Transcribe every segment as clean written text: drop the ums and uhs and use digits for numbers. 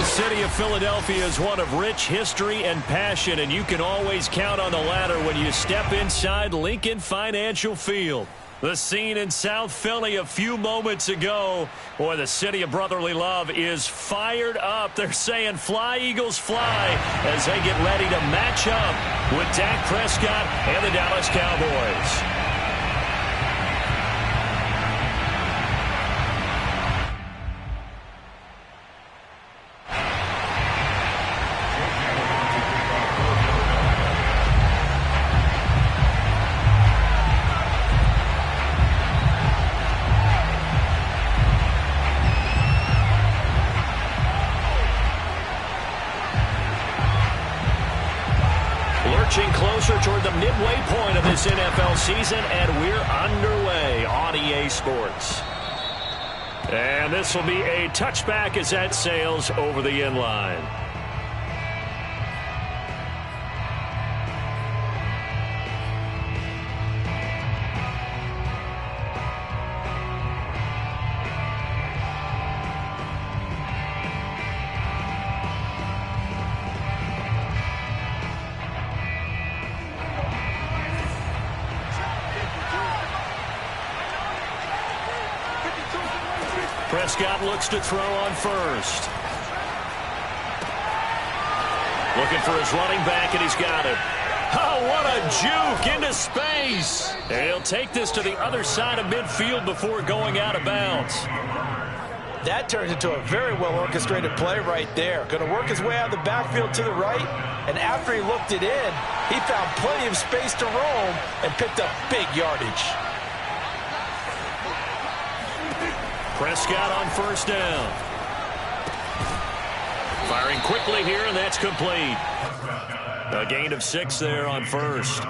The city of Philadelphia is one of rich history and passion, and you can always count on the latter when you step inside Lincoln Financial Field. The scene in South Philly a few moments ago. Boy, the city of brotherly love is fired up. They're saying, fly, Eagles, fly, as they get ready to match up with Dak Prescott and the Dallas Cowboys. Closer toward the midway point of this NFL season, and we're underway on EA Sports. And this will be a touchback as that sails over the end line. Prescott looks to throw on first. Looking for his running back, and he's got it. Oh, what a juke into space. And he'll take this to the other side of midfield before going out of bounds. That turns into a very well-orchestrated play right there. Going to work his way out of the backfield to the right, and after he looked it in, he found plenty of space to roam and picked up big yardage. Prescott on first down. Firing quickly here, and that's complete. A gain of 6 there on first.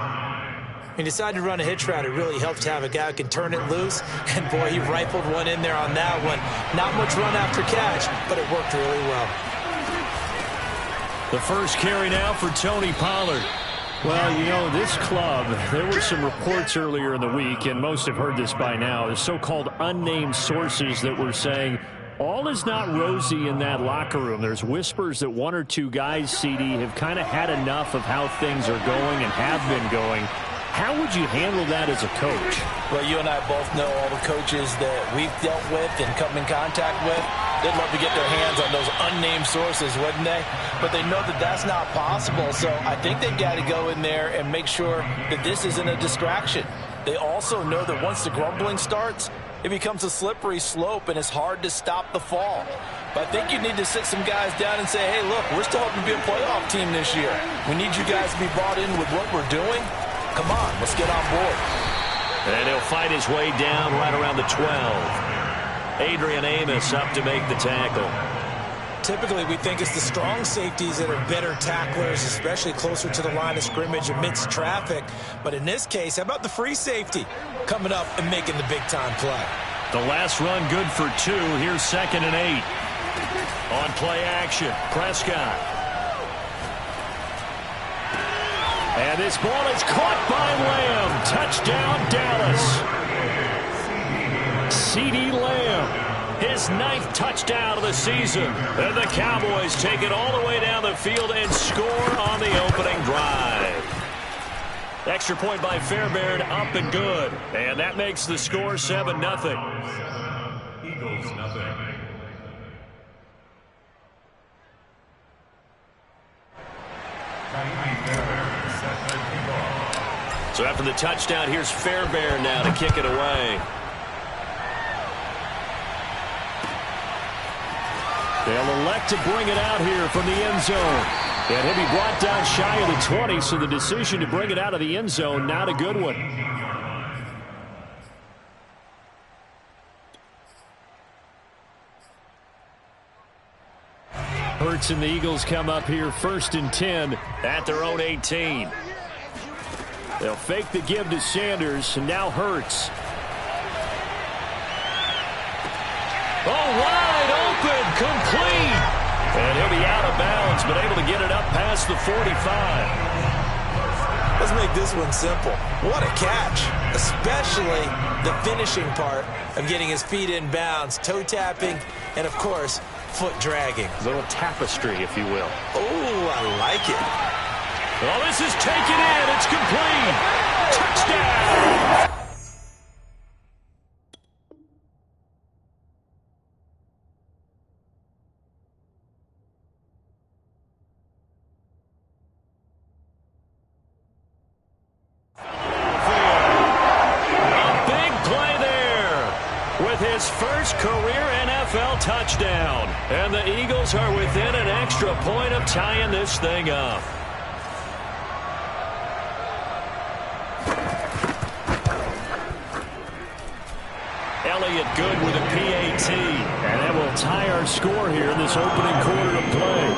He decided to run a hitch route. It really helped to have a guy who can turn it loose. And, boy, he rifled one in there on that one. Not much run after catch, but it worked really well. The first carry now for Tony Pollard. Well, you know, this club, there were some reports earlier in the week, and most have heard this by now, the so-called unnamed sources that were saying all is not rosy in that locker room. There's whispers that 1 or 2 guys, CD, have kind of had enough of how things are going and have been going. How would you handle that as a coach? Well, you and I both know all the coaches that we've dealt with and come in contact with. They'd love to get their hands on those unnamed sources, wouldn't they? But they know that that's not possible, so I think they've got to go in there and make sure that this isn't a distraction. They also know that once the grumbling starts, it becomes a slippery slope, and it's hard to stop the fall. But I think you need to sit some guys down and say, hey, look, we're still hoping to be a playoff team this year. We need you guys to be brought in with what we're doing. Come on, let's get on board. And he'll fight his way down right around the 12. Adrian Amos up to make the tackle. Typically, we think it's the strong safeties that are better tacklers, especially closer to the line of scrimmage amidst traffic. But in this case, how about the free safety coming up and making the big-time play? The last run good for 2. Here's 2nd and 8. On play action, Prescott. And this ball is caught by Lamb. Touchdown, Dallas. C.D. Lamb, his 9th touchdown of the season. And the Cowboys take it all the way down the field and score on the opening drive. Extra point by Fairbairn, up and good. And that makes the score 7-0. Eagles, nothing. So after the touchdown, here's Fairbairn now to kick it away. They'll elect to bring it out here from the end zone. And he'll be brought down shy of the 20, so the decision to bring it out of the end zone, not a good one. Hurts and the Eagles come up here 1st and 10 at their own 18. They'll fake the give to Sanders, and now Hurts. Oh, wide open, complete. And he'll be out of bounds, but able to get it up past the 45. Let's make this one simple. What a catch, especially the finishing part of getting his feet in bounds, toe tapping, and, of course, foot dragging. A little tapestry, if you will. Oh, I like it. Well, this is taken in. It's complete. Touchdown. His first career NFL touchdown. And the Eagles are within an extra point of tying this thing up. Elliott good with a PAT. And that will tie our score here in this opening quarter of play.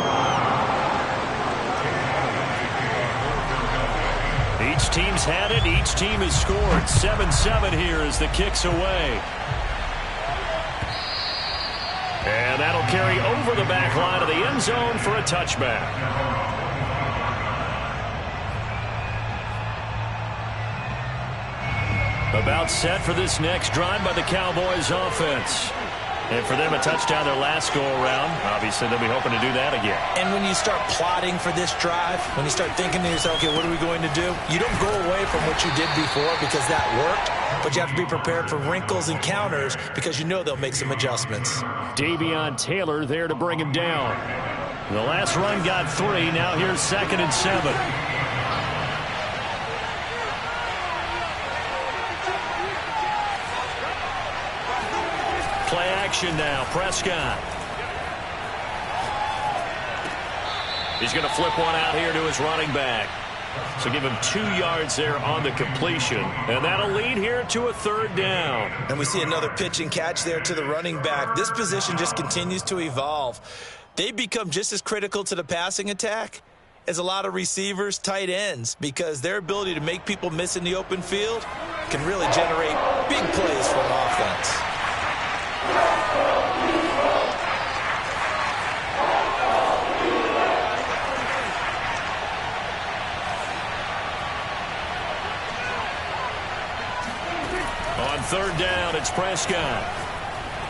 Each team's had it. Each team has scored. 7-7 here as the kick's away. And that'll carry over the back line of the end zone for a touchback. About set for this next drive by the Cowboys offense. And for them, a touchdown their last go-around. Obviously, they'll be hoping to do that again. And when you start plotting for this drive, when you start thinking to yourself, okay, what are we going to do? You don't go away from what you did before because that worked, but you have to be prepared for wrinkles and counters because you know they'll make some adjustments. Davion Taylor there to bring him down. The last run got 3. Now here's 2nd and 7. Play action now. Prescott. He's going to flip one out here to his running back. So give him 2 yards there on the completion. And that'll lead here to a 3rd down. And we see another pitch and catch there to the running back. This position just continues to evolve. They become just as critical to the passing attack as a lot of receivers, tight ends, because their ability to make people miss in the open field can really generate big plays for an offense. On 3rd down, it's Prescott.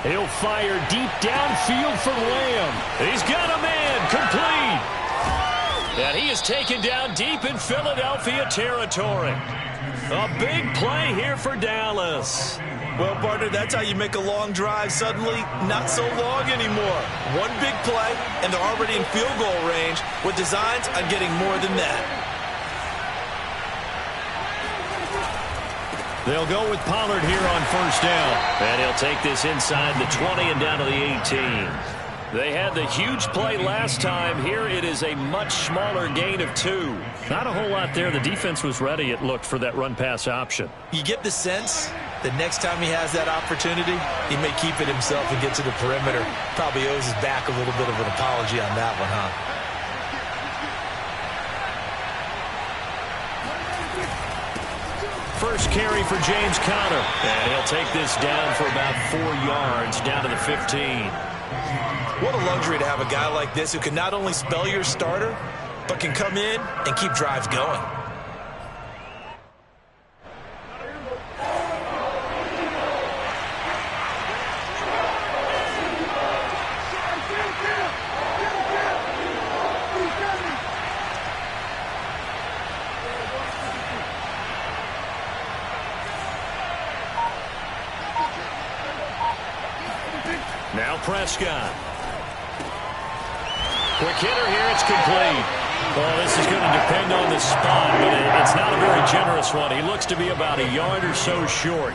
He'll fire deep downfield for Lamb. He's got a man, complete. And he is taken down deep in Philadelphia territory. A big play here for Dallas. Well, partner, that's how you make a long drive suddenly not so long anymore. One big play, and they're already in field goal range with designs on getting more than that. They'll go with Pollard here on 1st down. And he'll take this inside the 20 and down to the 18. They had the huge play last time. Here it is a much smaller gain of 2. Not a whole lot there. The defense was ready, it looked, for that run-pass option. You get the sense that next time he has that opportunity, he may keep it himself and get to the perimeter. Probably owes his back a little bit of an apology on that one, huh? First carry for James Conner. And he'll take this down for about 4 yards, down to the 15. What a luxury to have a guy like this who can not only spell your starter, but can come in and keep drives going. Now Prescott. Quick hitter here, it's complete. Well, this is going to depend on the spot, but it's not a very generous one. He looks to be about a yard or so short.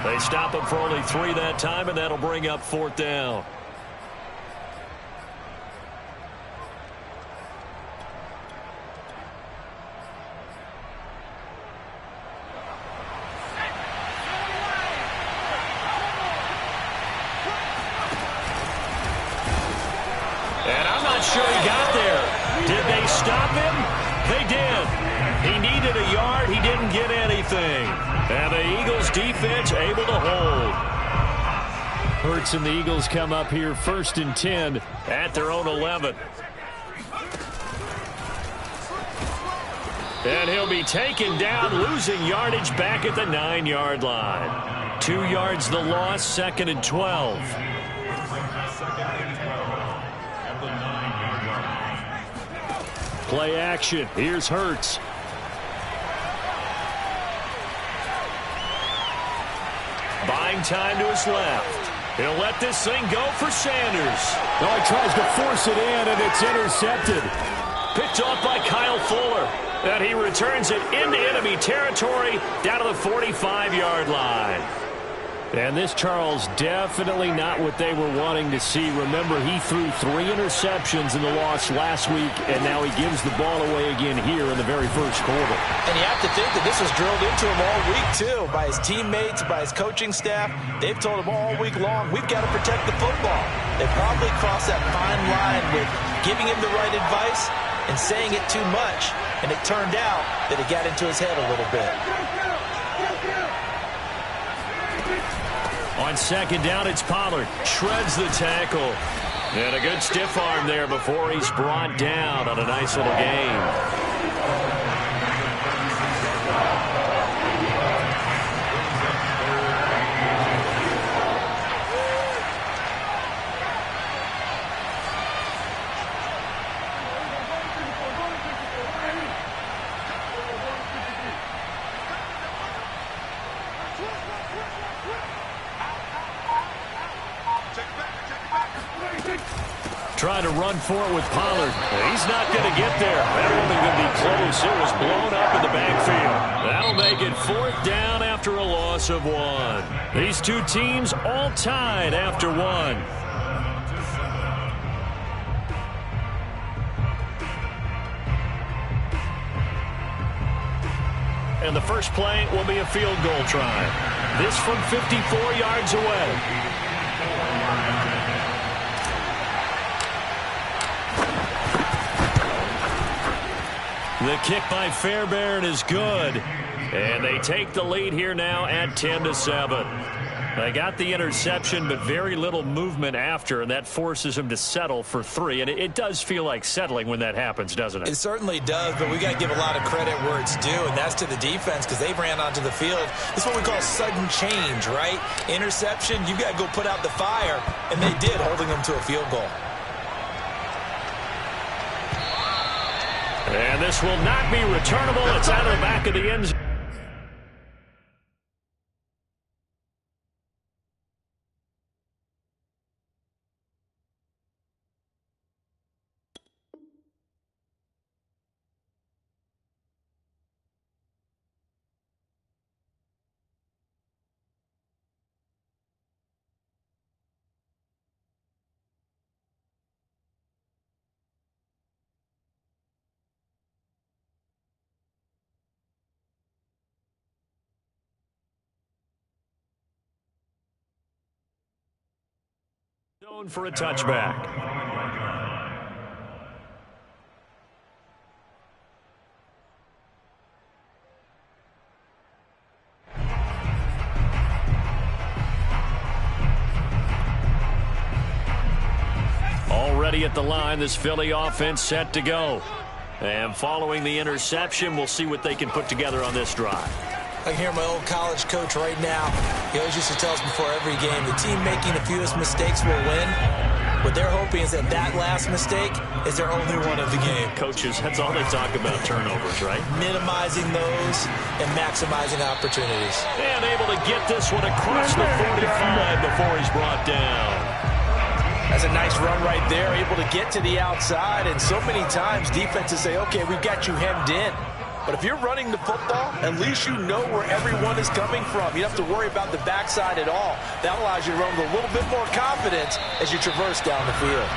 They stop him for only 3 that time, and that'll bring up 4th down. Sure he got there. Did they stop him? They did. He needed a yard. He didn't get anything. And the Eagles defense able to hold. Hurts and the Eagles come up here 1st and 10 at their own 11. And he'll be taken down, losing yardage back at the 9-yard line. 2 yards the loss, 2nd and 12. Play action. Here's Hurts. Buying time to his left. He'll let this thing go for Sanders. No, he tries to force it in, and it's intercepted. Picked off by Kyle Fuller. And he returns it into enemy territory down to the 45-yard line. And this, Charles, definitely not what they were wanting to see. Remember, he threw 3 interceptions in the loss last week, and now he gives the ball away again here in the very first quarter. And you have to think that this was drilled into him all week, too, by his teammates, by his coaching staff. They've told him all week long, we've got to protect the football. They probably crossed that fine line with giving him the right advice and saying it too much, and it turned out that it got into his head a little bit. On second down, it's Pollard. Shreds the tackle. And a good stiff arm there before he's brought down on a nice little gain. Trying to run for it with Pollard. He's not going to get there. That wasn't going to be close. It was blown up in the backfield. That'll make it 4th down after a loss of 1. These two teams all tied after 1. And the first play will be a field goal try. This from 54 yards away. The kick by Fairbairn is good. And they take the lead here now at 10-7. They got the interception, but very little movement after, and that forces them to settle for 3. And it does feel like settling when that happens, doesn't it? It certainly does, but we got to give a lot of credit where it's due, and that's to the defense because they ran onto the field. It's what we call sudden change, right? Interception, you got to go put out the fire, and they did, holding them to a field goal. And this will not be returnable. It's out of the back of the end zone. Zone for a touchback. Already at the line, this Philly offense set to go. And following the interception, we'll see what they can put together on this drive. I can hear my old college coach right now. He always used to tell us before every game, the team making the fewest mistakes will win. What they're hoping is that that last mistake is their only one of the game. Coaches, that's all they talk about, turnovers, right? Minimizing those and maximizing opportunities. And able to get this one across the 45 before he's brought down. That's a nice run right there, able to get to the outside. And so many times defenses say, okay, we've got you hemmed in. But if you're running the football, at least you know where everyone is coming from. You don't have to worry about the backside at all. That allows you to run with a little bit more confidence as you traverse down the field.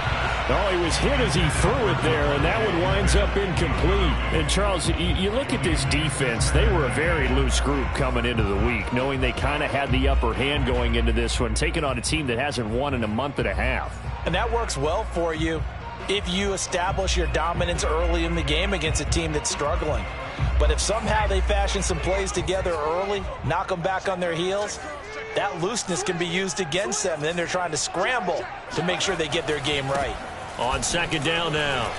No, he was hit as he threw it there, and that one winds up incomplete. And, Charles, you look at this defense. They were a very loose group coming into the week, knowing they kind of had the upper hand going into this one, taking on a team that hasn't won in a month and a half. And that works well for you if you establish your dominance early in the game against a team that's struggling. But if somehow they fashion some plays together early, knock them back on their heels, that looseness can be used against them. Then they're trying to scramble to make sure they get their game right. On second down now,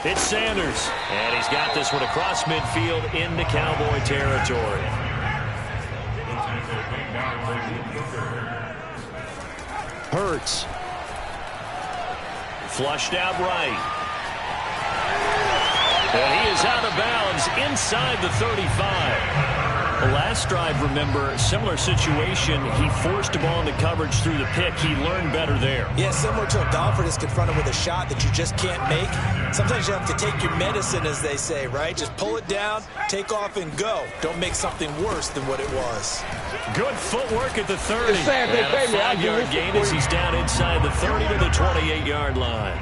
it's Sanders. And he's got this one across midfield into Cowboy territory. Hurts. Flushed out right. And he is out of bounds inside the 35. The last drive, remember, similar situation. He forced a ball into coverage through the pick. He learned better there. Yeah, similar to a golfer that's confronted with a shot that you just can't make. Sometimes you have to take your medicine, as they say, right? Just pull it down, take off, and go. Don't make something worse than what it was. Good footwork at the 30. And a 5-yard gain as he's down inside the 30 to the 28-yard line.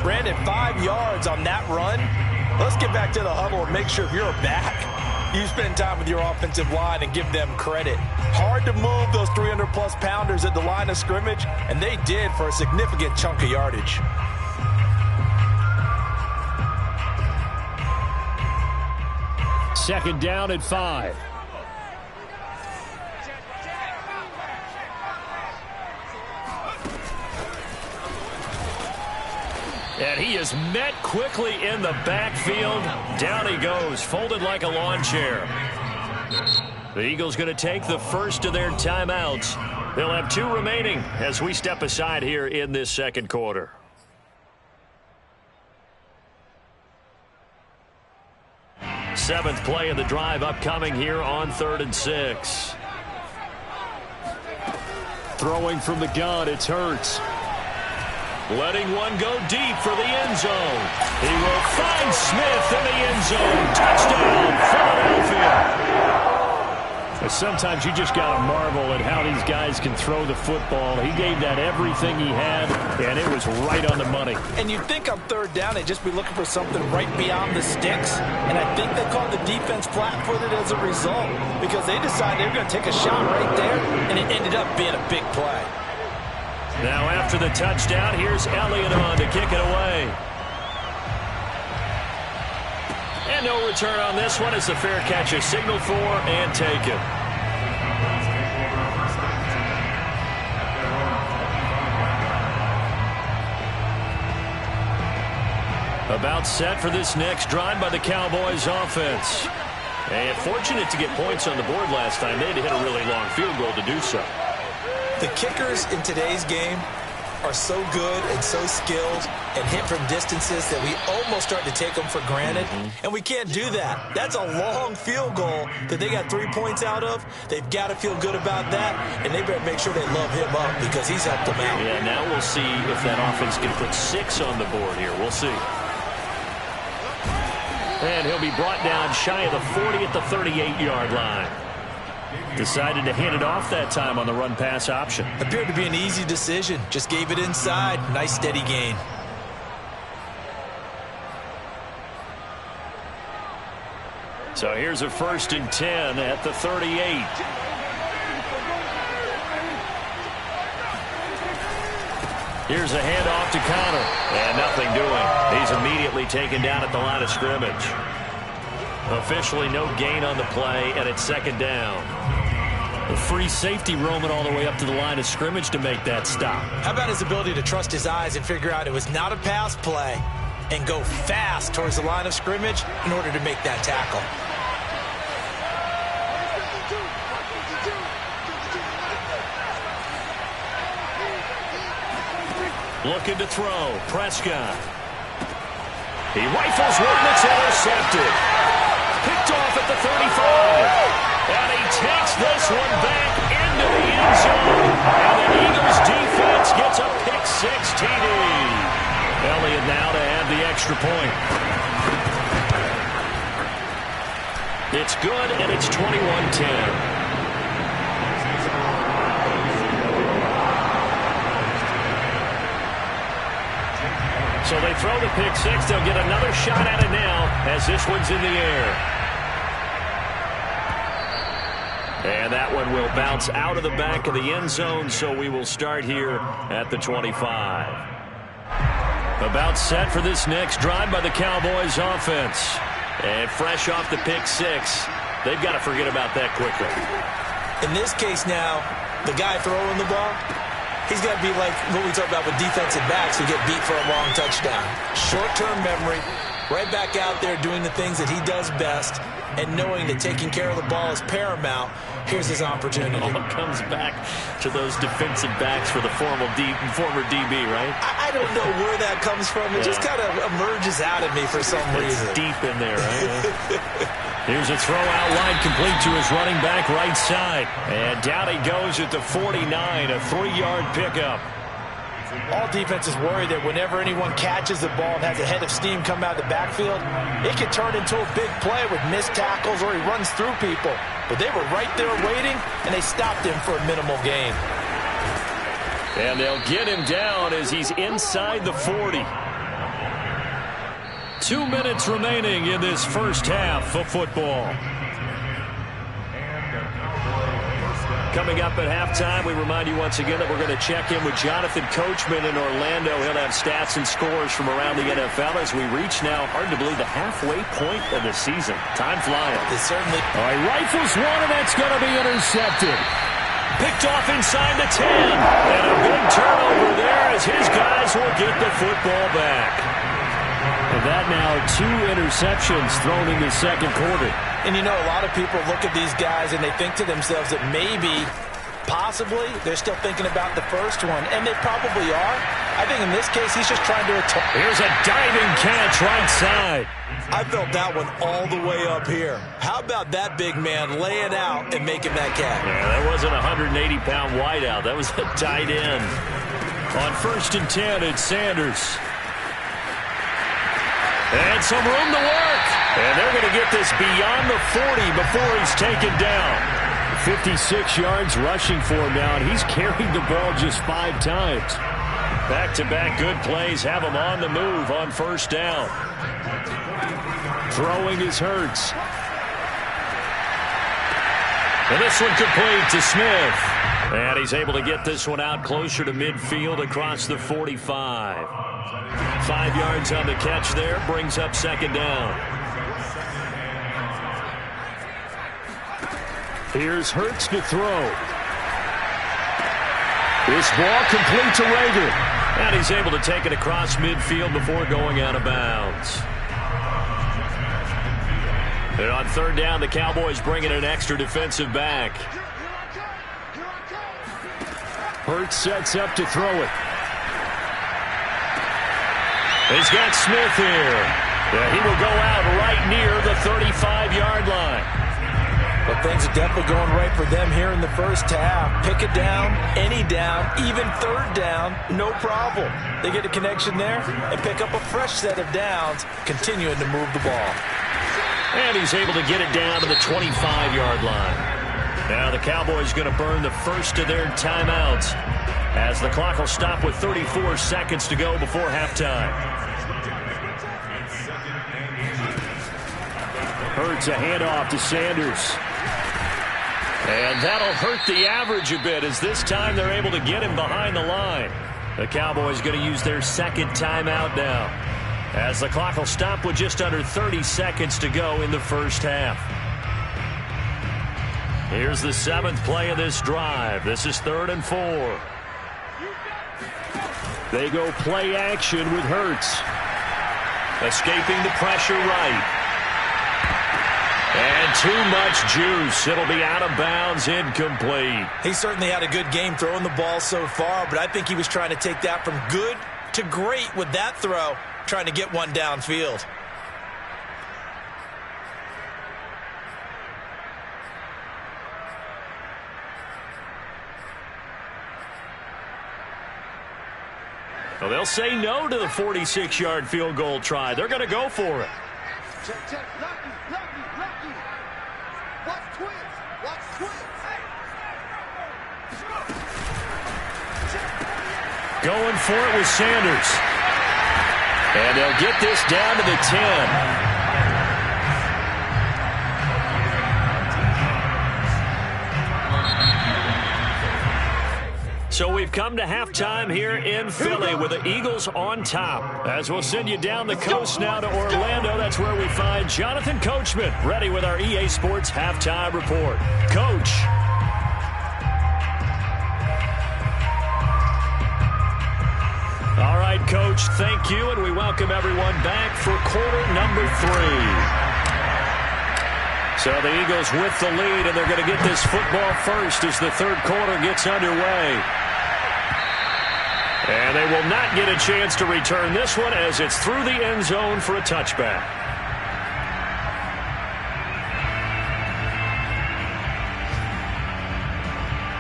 Brandon, 5 yards on that run. Let's get back to the huddle and make sure you're back. You spend time with your offensive line and give them credit. Hard to move those 300-plus pounders at the line of scrimmage, and they did for a significant chunk of yardage. Second down at 5. And he is met quickly in the backfield. Down he goes, folded like a lawn chair. The Eagles going to take the first of their timeouts. They'll have 2 remaining as we step aside here in this second quarter. Seventh play of the drive upcoming here on 3rd and 6. Throwing from the gun, it's Hurts. Letting one go deep for the end zone. He will find Smith in the end zone. Touchdown, Philadelphia. Sometimes you just got to marvel at how these guys can throw the football. He gave that everything he had, and it was right on the money. And you'd think on 3rd down they'd just be looking for something right beyond the sticks. And I think they called the defense flat-footed as a result because they decided they were going to take a shot right there, and it ended up being a big play. Now after the touchdown, here's Elliott on to kick it away. And no return on this one as the fair catch is signaled for and taken. About set for this next drive by the Cowboys offense. And fortunate to get points on the board last time. They had to hit a really long field goal to do so. The kickers in today's game are so good and so skilled and hit from distances that we almost start to take them for granted. And we can't do that. That's a long field goal that they got 3 points out of. They've got to feel good about that, and they better make sure they love him up because he's helped them out. Yeah, now we'll see if that offense can put 6 on the board here. We'll see. And he'll be brought down shy of the 40 at the 38-yard line. Decided to hand it off that time on the run-pass option. Appeared to be an easy decision. Just gave it inside. Nice steady gain. So here's a 1st and 10 at the 38. Here's a handoff to Connor. And nothing doing. He's immediately taken down at the line of scrimmage. Officially no gain on the play, and it's 2nd down. A free safety roaming all the way up to the line of scrimmage to make that stop. How about his ability to trust his eyes and figure out it was not a pass play and go fast towards the line of scrimmage in order to make that tackle. Looking to throw. Prescott. He rifles one that's intercepted. Picked off at the 35. And he takes this one back into the end zone. And the Eagles defense gets a pick-6 TD. Elliott now to add the extra point. It's good, and it's 21-10. So they throw the pick-6. They'll get another shot at it now as this one's in the air. And that one will bounce out of the back of the end zone, so we will start here at the 25. About set for this next drive by the Cowboys offense. And fresh off the pick-6, they've got to forget about that quickly. In this case now, the guy throwing the ball, he's got to be like what we talk about with defensive backs who get beat for a long touchdown. Short-term memory, Right back out there doing the things that he does best and knowing that taking care of the ball is paramount. Here's his opportunity. It all comes back to those defensive backs for the former DB, right? I don't know where that comes from. It just kind of emerges out of me for some reason. It's deep in there, right? Here's a throw out line complete to his running back right side. And down he goes at the 49, a 3-yard pickup. All defenses worry that whenever anyone catches the ball and has a head of steam come out of the backfield, it can turn into a big play with missed tackles or he runs through people. But they were right there waiting, and they stopped him for a minimal gain. And they'll get him down as he's inside the 40. 2 minutes remaining in this first half of football. Coming up at halftime, we remind you once again that we're going to check in with Jonathan Coachman in Orlando. He'll have stats and scores from around the NFL as we reach now, hard to believe, the halfway point of the season. Time flying. It certainly. All right, rifles one, and that's going to be intercepted. Picked off inside the 10. And a big turnover there as his guys will get the football back. And that now 2 interceptions thrown in the second quarter. And you know, a lot of people look at these guys and they think to themselves that maybe, possibly, they're still thinking about the first one. And they probably are. I think in this case, he's just trying to attack. Here's a diving catch right side. I felt that one all the way up here. How about that big man laying out and making that catch? Yeah, that wasn't a 180-pound wideout. That was a tight end. On 1st and 10, it's Sanders. And some room to work. And they're going to get this beyond the 40 before he's taken down. 56 yards rushing for him now, and he's carried the ball just 5 times. Back-to-back good plays have him on the move on 1st down. Throwing is Hurts. And this one complete to Smith. And he's able to get this one out closer to midfield across the 45. 5 yards on the catch there, brings up 2nd down. Here's Hurts to throw. This ball complete to Rager. And he's able to take it across midfield before going out of bounds. And on 3rd down, the Cowboys bring in an extra defensive back. Hurts sets up to throw it. He's got Smith here. Yeah, he will go out right near the 35-yard line. But things are definitely going right for them here in the first half. Pick it down, any down, even 3rd down, no problem. They get a connection there and pick up a fresh set of downs, continuing to move the ball. And he's able to get it down to the 25-yard line. Now the Cowboys going to burn the first of their timeouts as the clock will stop with 34 seconds to go before halftime. Hurts a handoff to Sanders. And that'll hurt the average a bit as this time they're able to get him behind the line. The Cowboys going to use their 2nd timeout now as the clock will stop with just under 30 seconds to go in the first half. Here's the 7th play of this drive. This is 3rd and 4. They go play action with Hurts. Escaping the pressure right. And too much juice. It'll be out of bounds, incomplete. He certainly had a good game throwing the ball so far, but I think he was trying to take that from good to great with that throw, trying to get one downfield. Well, they'll say no to the 46-yard field goal try. They're going to go for it. Check, check. Lucky. Watch twins. Going for it with Sanders. And they'll get this down to the 10. So we've come to halftime here in Philly with the Eagles on top. As we'll send you down the coast now to Orlando, that's where we find Jonathan Coachman, ready with our EA Sports halftime report. Coach. All right. right, Coach. Thank you, and we welcome everyone back for quarter number 3. So the Eagles with the lead, and they're going to get this football first as the third quarter gets underway. And they will not get a chance to return this one as it's through the end zone for a touchback.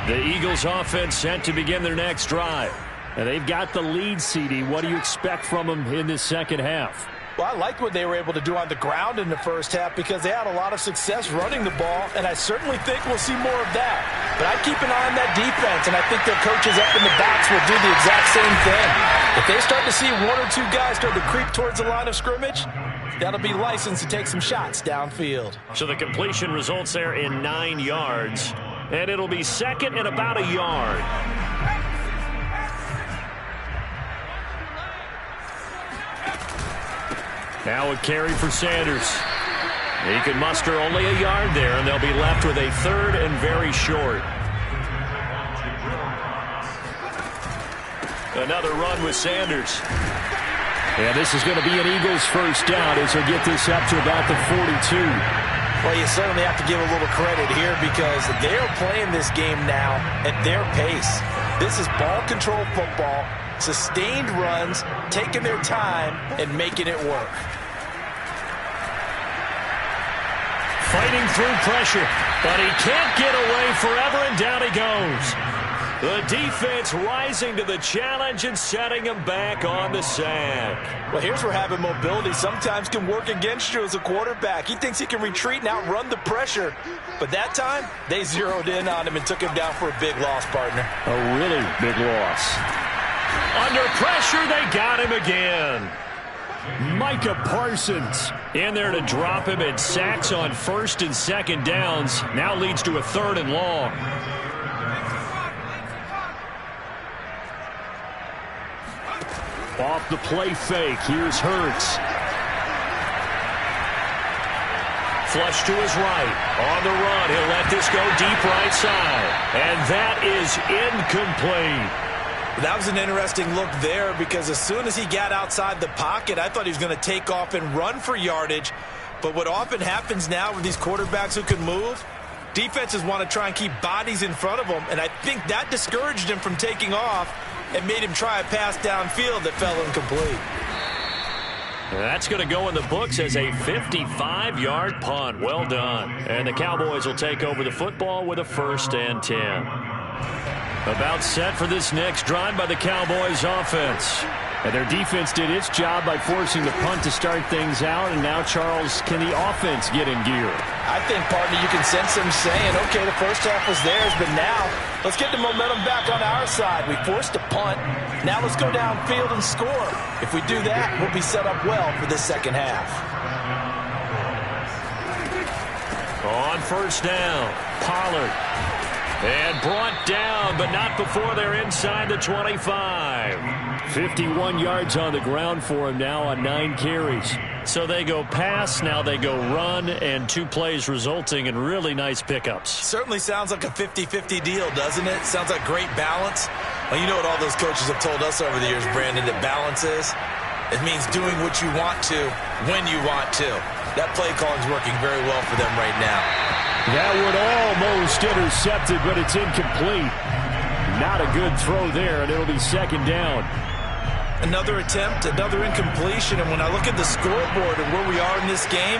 The Eagles offense set to begin their next drive. And they've got the lead, CD. What do you expect from them in this second half? Well, I like what they were able to do on the ground in the first half because they had a lot of success running the ball, and I certainly think we'll see more of that. But I keep an eye on that defense, and I think their coaches up in the box will do the exact same thing. If they start to see 1 or 2 guys start to creep towards the line of scrimmage, that'll be licensed to take some shots downfield. So the completion results there in 9 yards, and it'll be second and about a yard. Now a carry for Sanders. He can muster only a yard there, and they'll be left with a third and very short. Another run with Sanders. And this is going to be an Eagles first down as they get this up to about the 42. Well, you certainly have to give a little credit here because they're playing this game now at their pace. This is ball control football, sustained runs, taking their time, and making it work. Fighting through pressure, but he can't get away forever, and down he goes. The defense rising to the challenge and setting him back on the sack. Well, here's where having mobility sometimes can work against you as a quarterback. He thinks he can retreat and outrun the pressure. But that time, they zeroed in on him and took him down for a big loss, partner. A really big loss. Under pressure, they got him again. Micah Parsons in there to drop him, and sacks on first and second downs. Now leads to a third and long. Off the play fake, here's Hurts. Flush to his right. On the run, he'll let this go deep right side. And that is incomplete. That was an interesting look there because as soon as he got outside the pocket, I thought he was going to take off and run for yardage. But what often happens now with these quarterbacks who can move, defenses want to try and keep bodies in front of them, and I think that discouraged him from taking off and made him try a pass downfield that fell incomplete. That's going to go in the books as a 55-yard punt. Well done. And the Cowboys will take over the football with a 1st and 10. About set for this next drive by the Cowboys offense. And their defense did its job by forcing the punt to start things out. And now, Charles, can the offense get in gear? I think, partner, you can sense them saying, okay, the first half was theirs, but now let's get the momentum back on our side. We forced a punt. Now let's go downfield and score. If we do that, we'll be set up well for this second half. On first down, Pollard. And brought down, but not before they're inside the 25. 51 yards on the ground for him now on 9 carries. So they go pass, now they go run, and 2 plays resulting in really nice pickups. Certainly sounds like a 50-50 deal, doesn't it? Sounds like great balance. Well, you know what all those coaches have told us over the years, Brandon, that balance is? It means doing what you want to, when you want to. That play calling's working very well for them right now. That would almost intercept it, but it's incomplete. Not a good throw there, and it'll be second down. Another attempt, another incompletion, and when I look at the scoreboard and where we are in this game,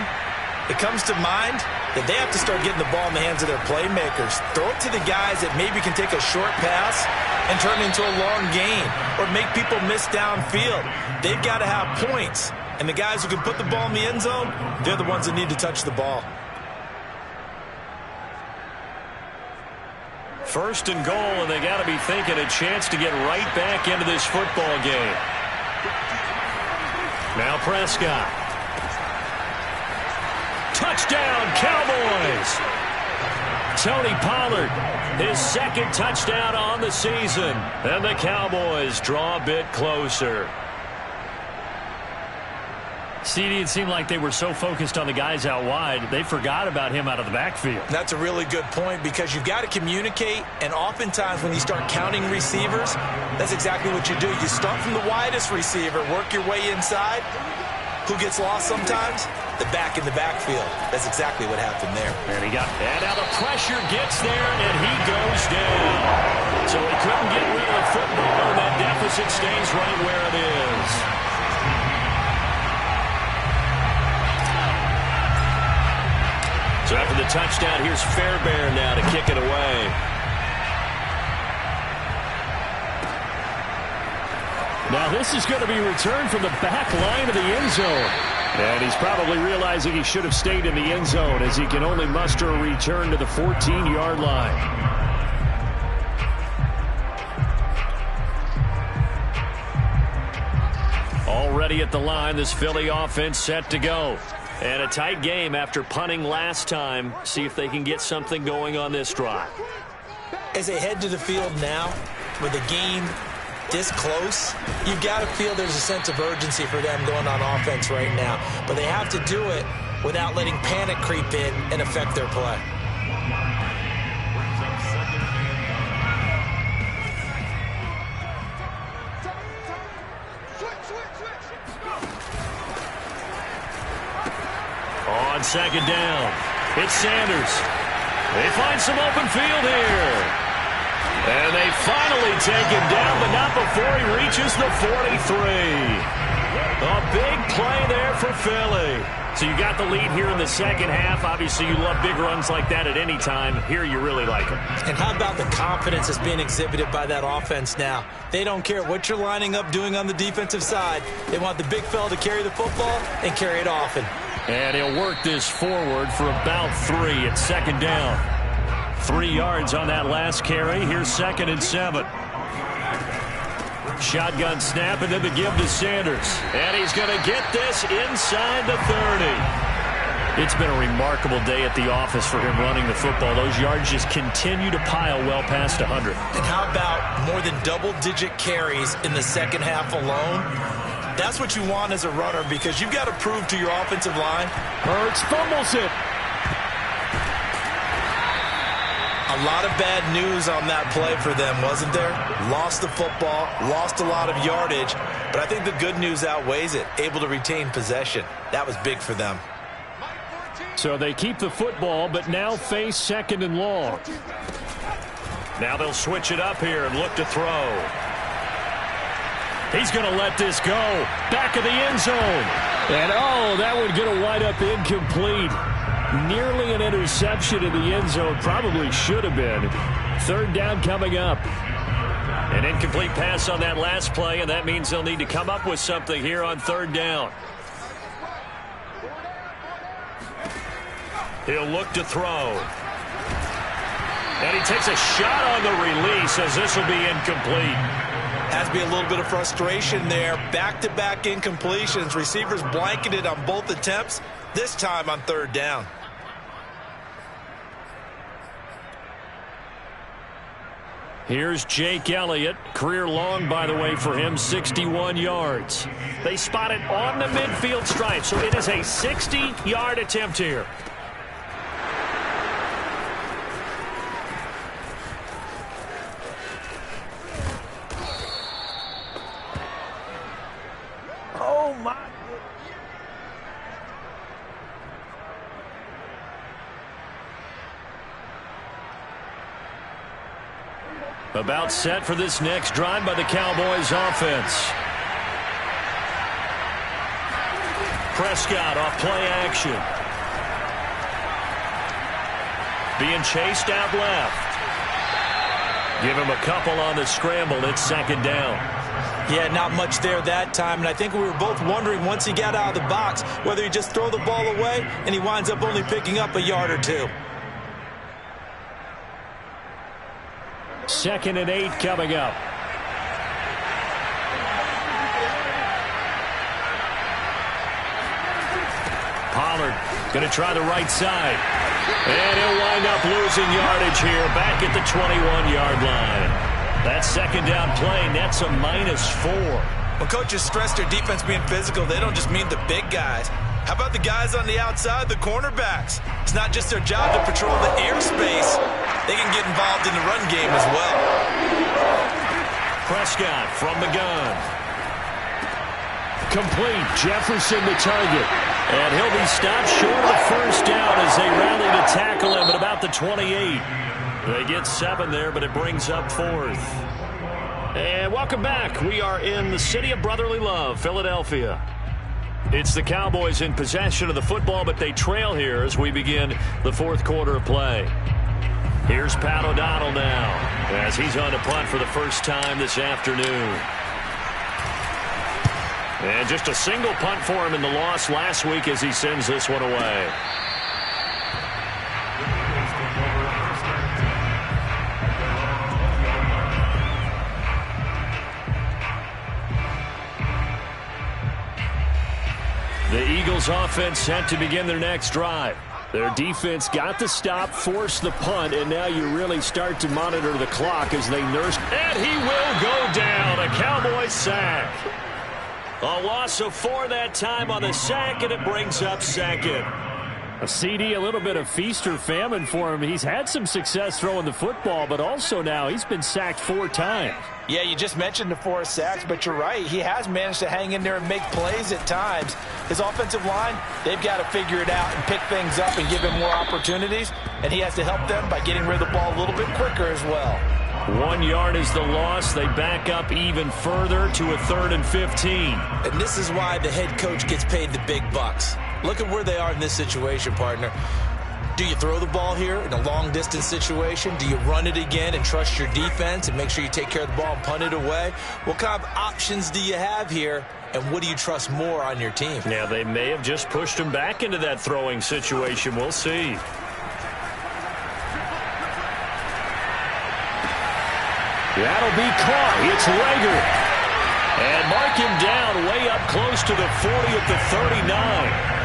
it comes to mind that they have to start getting the ball in the hands of their playmakers. Throw it to the guys that maybe can take a short pass and turn it into a long gain or make people miss downfield. They've got to have points, and the guys who can put the ball in the end zone, they're the ones that need to touch the ball. First and goal, and they got to be thinking a chance to get right back into this football game. Now Prescott. Touchdown, Cowboys! Tony Pollard, his 2nd touchdown on the season. And the Cowboys draw a bit closer. CD, it seemed like they were so focused on the guys out wide, they forgot about him out of the backfield. That's a really good point because you've got to communicate, and oftentimes when you start counting receivers, that's exactly what you do. You start from the widest receiver, work your way inside. Who gets lost sometimes? The back in the backfield. That's exactly what happened there. And now the pressure gets there, and he goes down. So he couldn't get rid of the football, and that deficit stays right where it is. So after the touchdown, here's Fairbairn now to kick it away. Now this is going to be returned from the back line of the end zone. And he's probably realizing he should have stayed in the end zone as he can only muster a return to the 14-yard line. Already at the line, this Philly offense set to go. And a tight game after punting last time. See if they can get something going on this drive. As they head to the field now, with the game this close, you've got to feel there's a sense of urgency for them going on offense right now. But they have to do it without letting panic creep in and affect their play. On second down, it's Sanders. They find some open field here. And they finally take him down, but not before he reaches the 43. A big play there for Philly. So you got the lead here in the second half. Obviously, you love big runs like that at any time. Here, you really like them. And how about the confidence that's being exhibited by that offense now? They don't care what you're lining up doing on the defensive side. They want the big fella to carry the football and carry it often. And he'll work this forward for about 3 at second down. 3 yards on that last carry. Here's 2nd and 7. Shotgun snap and then the give to Sanders. And he's going to get this inside the 30. It's been a remarkable day at the office for him running the football. Those yards just continue to pile well past 100. And how about more than double-digit carries in the second half alone? That's what you want as a runner because you've got to prove to your offensive line. Hurts fumbles it. A lot of bad news on that play for them, wasn't there? Lost the football, lost a lot of yardage, but I think the good news outweighs it. Able to retain possession. That was big for them. So they keep the football, but now face 2nd and long. Now they'll switch it up here and look to throw. He's going to let this go. Back of the end zone. And, oh, that one going to wind up incomplete. Nearly an interception in the end zone. Probably should have been. 3rd down coming up. An incomplete pass on that last play, and that means they'll need to come up with something here on 3rd down. He'll look to throw. And he takes a shot on the release as this will be incomplete. Has to be a little bit of frustration there. Back-to-back incompletions. Receivers blanketed on both attempts, this time on 3rd down. Here's Jake Elliott. Career long, by the way, for him, 61 yards. They spot it on the midfield stripe, so it is a 60-yard attempt here. Oh, my. About set for this next drive by the Cowboys offense. Prescott off play action. Being chased out left. Give him a couple on the scramble. It's 2nd down. Yeah, not much there that time, and I think we were both wondering once he got out of the box whether he'd just throw the ball away, and he winds up only picking up a yard or 2. 2nd and 8 coming up. Pollard going to try the right side. And he'll wind up losing yardage here back at the 21-yard line. That 2nd down play nets a -4. When coaches stress their defense being physical, they don't just mean the big guys. How about the guys on the outside, the cornerbacks? It's not just their job to patrol the airspace. They can get involved in the run game as well. Prescott from the gun. Complete. Jefferson the target. And he'll be stopped short of the first down as they rally to tackle him at about the 28. They get 7 there, but it brings up 4th. And welcome back. We are in the city of brotherly love, Philadelphia. It's the Cowboys in possession of the football, but they trail here as we begin the 4th quarter of play. Here's Pat O'Donnell now as he's on to punt for the first time this afternoon. And just a single punt for him in the loss last week as he sends this one away. The Eagles offense set to begin their next drive. Their defense got the stop, forced the punt, and now you really start to monitor the clock as they nurse. And he will go down. A Cowboys sack. A loss of 4 that time on the sack, and it brings up 2nd. A CD, a little bit of feast or famine for him. He's had some success throwing the football, but also now he's been sacked 4 times. Yeah, you just mentioned the 4 sacks, but you're right. He has managed to hang in there and make plays at times. His offensive line, they've got to figure it out and pick things up and give him more opportunities, and he has to help them by getting rid of the ball a little bit quicker as well. 1 yard is the loss. They back up even further to a 3rd and 15. And this is why the head coach gets paid the big bucks. Look at where they are in this situation, partner. Do you throw the ball here in a long-distance situation? Do you run it again and trust your defense and make sure you take care of the ball and punt it away? What kind of options do you have here, and what do you trust more on your team? Now, they may have just pushed him back into that throwing situation. We'll see. That'll be caught. It's Rager. And mark him down way up close to the 40 at the 39.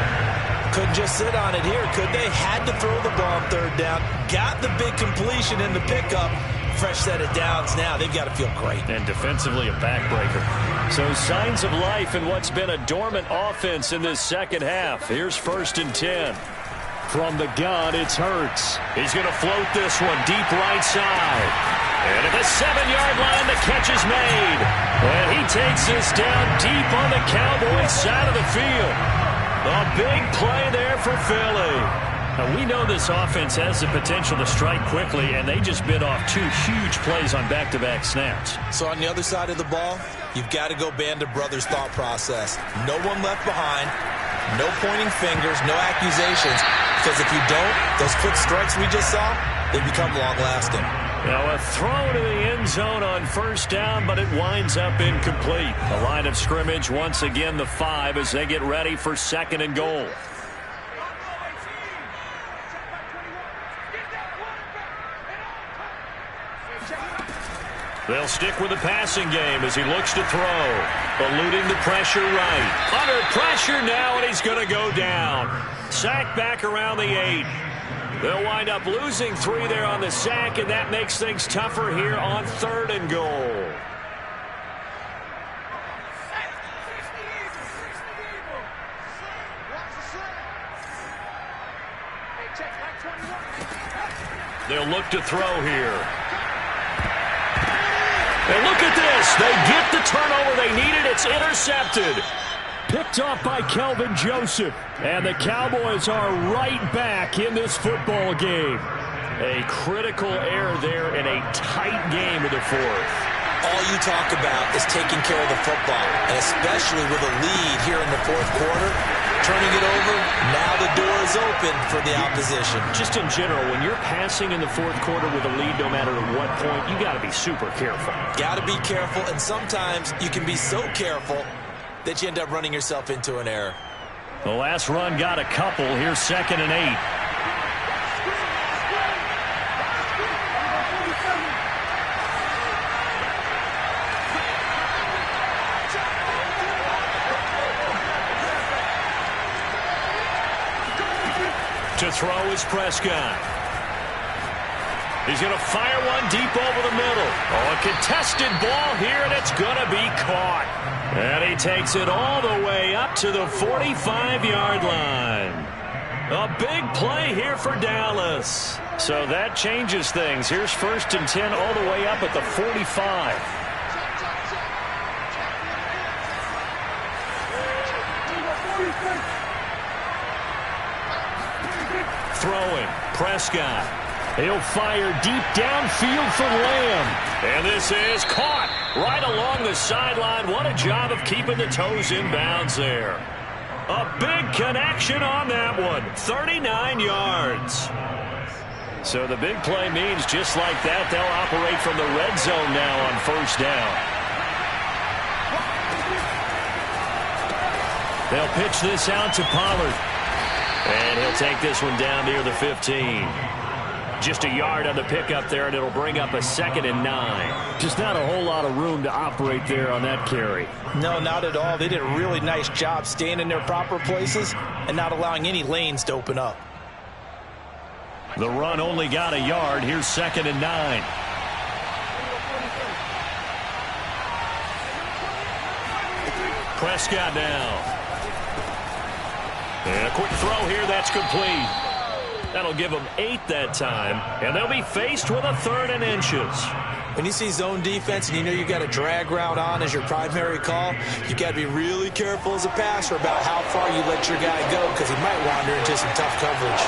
Couldn't just sit on it here, could they? Had to throw the ball on 3rd down. Got the big completion in the pickup. Fresh set of downs now. They've got to feel great. And defensively a backbreaker. So signs of life in what's been a dormant offense in this second half. Here's 1st and 10. From the gun, it's Hurts. He's going to float this one deep right side. And at the 7-yard line, the catch is made. And he takes this down deep on the Cowboys side of the field. A big play there for Philly. Now, we know this offense has the potential to strike quickly, and they just bit off 2 huge plays on back-to-back snaps. So on the other side of the ball, you've got to go Band of Brothers thought process. No one left behind, no pointing fingers, no accusations, because if you don't, those quick strikes we just saw, they become long-lasting. Now a throw to the end zone on 1st down, but it winds up incomplete. The line of scrimmage once again the 5 as they get ready for 2nd and goal. They'll stick with the passing game as he looks to throw. Eluding the pressure right. Under pressure now, and he's going to go down. Sacked back around the 8. They'll wind up losing 3 there on the sack, and that makes things tougher here on 3rd and goal. They'll look to throw here. And look at this. They get the turnover they needed. It's intercepted. Picked off by Kelvin Joseph. And the Cowboys are right back in this football game. A critical error there in a tight game in the 4th. All you talk about is taking care of the football, and especially with a lead here in the 4th quarter, turning it over, now the door is open for the opposition. Just in general, when you're passing in the 4th quarter with a lead, no matter at what point, you got to be super careful. Got to be careful, and sometimes you can be so careful that you end up running yourself into an error. The last run got a couple. Here's 2nd and 8. To throw is Prescott. He's going to fire one deep over the middle. Oh, a contested ball here, and it's going to be caught. And he takes it all the way up to the 45-yard line. A big play here for Dallas. So that changes things. Here's 1st and 10 all the way up at the 45. Throwing, Prescott. He'll fire deep downfield for Lamb. And this is caught right along the sideline. What a job of keeping the toes in bounds there. A big connection on that one. 39 yards. So the big play means just like that, they'll operate from the red zone now on 1st down. They'll pitch this out to Pollard. And he'll take this one down near the 15. Just a yard on the pickup there, and it'll bring up a 2nd and 9. Just not a whole lot of room to operate there on that carry. No, not at all. They did a really nice job staying in their proper places and not allowing any lanes to open up. The run only got a yard. Here's 2nd and 9. Prescott now. And a quick throw here, that's complete. That'll give them 8 that time, and they'll be faced with a 3rd and inches. When you see zone defense and you know you've got a drag route on as your primary call, you've got to be really careful as a passer about how far you let your guy go because he might wander into some tough coverage.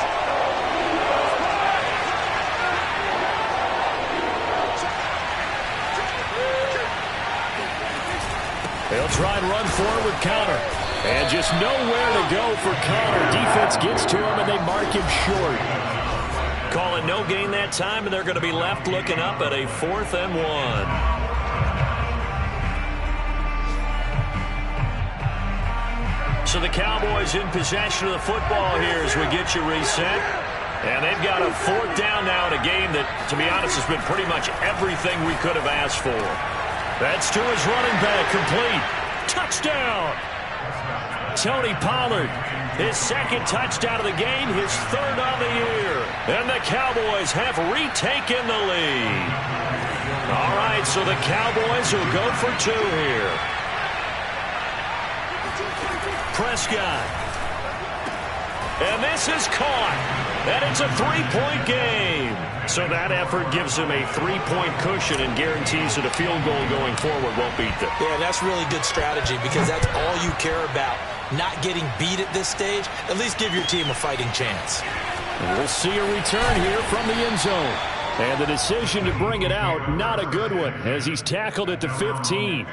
They'll try and run forward with Connor. And just nowhere to go for Connor. Defense gets to him, and they mark him short. Call it no gain that time, and they're going to be left looking up at a 4th and 1. So the Cowboys in possession of the football here as we get you reset. And they've got a 4th down now in a game that, to be honest, has been pretty much everything we could have asked for. That's to his running back, complete. Touchdown! Tony Pollard, his 2nd touchdown of the game, his 3rd on the year. And the Cowboys have retaken the lead. All right, so the Cowboys will go for 2 here. Prescott. And this is caught. And it's a 3-point game. So that effort gives them a 3-point cushion and guarantees that a field goal going forward won't beat them. Yeah, that's really good strategy because that's all you care about. Not getting beat at this stage, at least give your team a fighting chance. We'll see a return here from the end zone. And the decision to bring it out, not a good one, as he's tackled at the 15.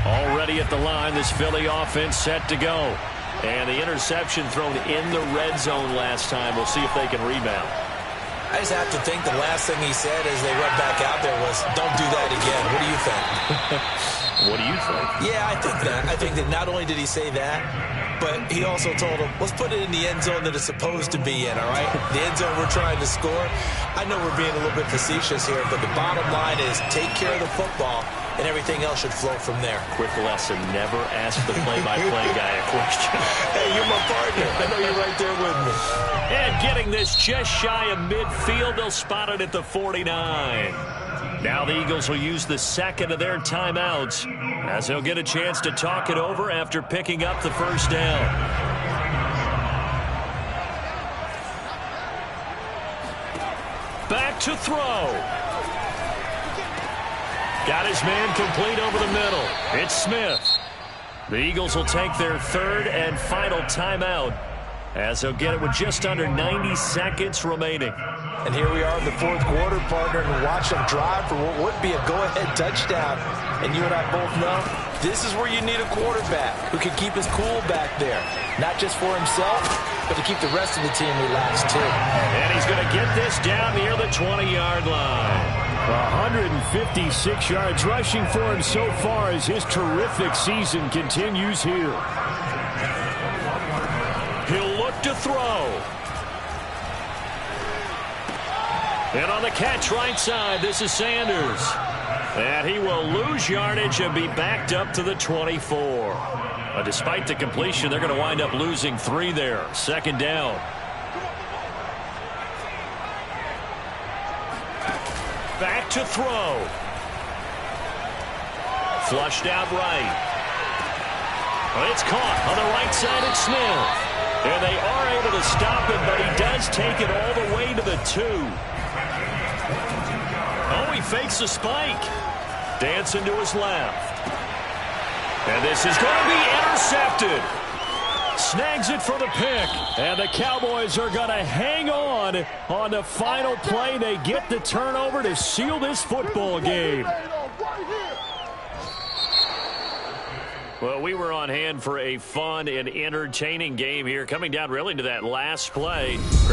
Already at the line, this Philly offense set to go. And the interception thrown in the red zone last time. We'll see if they can rebound. I just have to think the last thing he said as they went back out there was, don't do that again. What do you think? What do you think? Yeah, I think that. I think that not only did he say that, but he also told him, let's put it in the end zone that it's supposed to be in, all right? The end zone we're trying to score. I know we're being a little bit facetious here, but the bottom line is take care of the football, and everything else should flow from there. Quick lesson, never ask the play-by-play guy a question. Hey, you're my partner. I know you're right there with me. And getting this just shy of midfield, they'll spot it at the 49. Now the Eagles will use the 2nd of their timeouts as they'll get a chance to talk it over after picking up the 1st down. Back to throw. Got his man complete over the middle. It's Smith. The Eagles will take their 3rd and final timeout as they'll get it with just under 90 seconds remaining. And here we are in the 4th quarter, partner, and watch them drive for what would be a go-ahead touchdown. And you and I both know this is where you need a quarterback who can keep his cool back there. Not just for himself, but to keep the rest of the team relaxed, too. And he's going to get this down near the 20-yard line. 156 yards rushing for him so far as his terrific season continues here. He'll look to throw. And on the catch right side, this is Sanders. And he will lose yardage and be backed up to the 24. But despite the completion, they're going to wind up losing 3 there. 2nd down. back to throw. Flushed out right. Well, it's caught on the right side at Smith. And they are able to stop him, but he does take it all the way to the 2. Oh, he fakes a spike. Dancing to his left. And this is going to be intercepted. Snags it for the pick. And the Cowboys are going to hang on the final play. They get the turnover to seal this football game. Well, we were on hand for a fun and entertaining game here, coming down really to that last play.